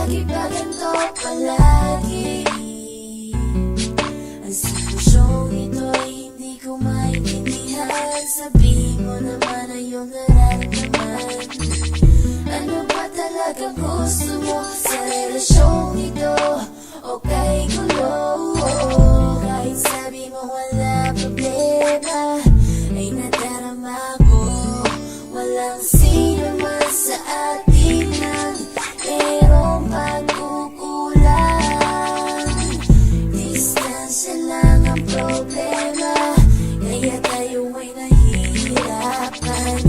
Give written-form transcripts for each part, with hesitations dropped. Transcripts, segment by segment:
bakit ba ganito palagi? Ang sitwasyong ito'y hindi ko maintindihan. Sabihin mo naman ang iyong nararamdaman. Ano ba talaga gusto mo sa relasyong ito? O kay gulo? Kahit sabi mo wala problema, ay nadarama ko. Walang sino man sa atin ang merong pagkukulang. Distansya lang ang problema, kaya tayo ay nahihirapan.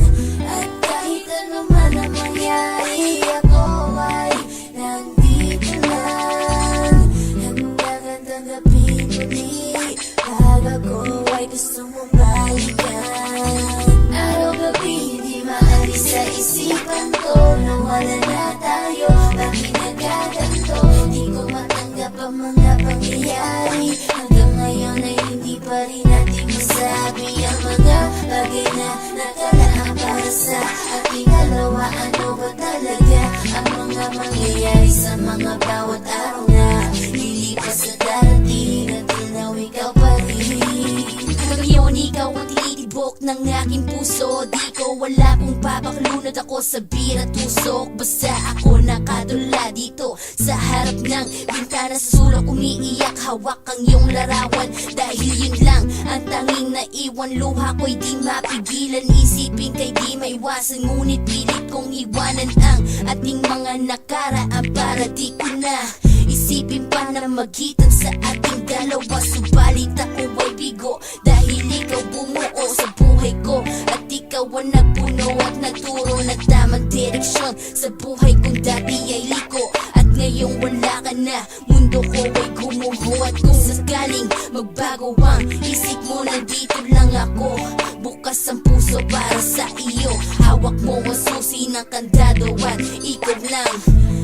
At kahit ano man ang mangyari, ako ay nandito lang. Hanggang tanggapin muli, pag ako ay gusto mong balikan. Araw-gabi hindi maalis sa isipan ko na wala na tayo. Bakit nagaganto? Di ko matanggap ang mga pangyayari. Hanggang ngayon ay hindi pa rin natin masabi ang mga bagay na nakalaan para sa ating dalawa. Ano ba talaga ang mga mangyayari sa mga bawat araw na lilipas sa darating? Until now ikaw pa rin. Ngayon ikaw ang tinitibok ng aking puso. Di ko wala kung papaklunod ako sa bira tusok. Basta ako nakadula dito sa harap ng bintana, sa sulok umiiyak. Hawak ang iyong larawan, dahil yun lang ang tanging naiwan. Luha ko'y di mapigilan, isipin kay di maiwasan. Ngunit pilit kong iwanan ang ating mga nakaraan para di ko na isipin pa na magitan sa ating dalawa. Subalit ako ay bigo, dahil ikaw bumuo sa buhay ko. At ikaw ang nagpuno at nagturo ng tamang direksyon sa buhay kong dati ay liko. At ngayong wala ka na, mundo ko ay gumuho. At kung sakaling magbago ang isip mo, nandito lang ako. Bukas ang puso para sa iyo. Hawak mo ang susi ng kandado, at ikaw lang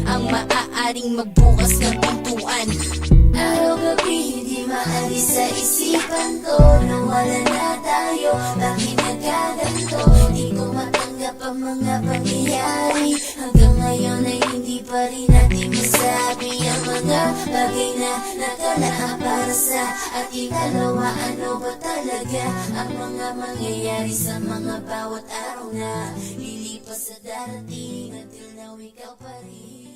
ang maaaring magbukas ng pintuan. Araw-gabi hindi maalis sa isipan ko na wala na tayo. Bakit nagaganto? Di ko matanggap ang mga pangyayari. Hanggang ngayon ay hindi pa rin natin masabi ang mga bagay na nakalaan para sa ating dalawa. Ano ba talaga ang mga mangyayari sa mga bawat araw na lilipas sa darating? Until now ikaw pa rin.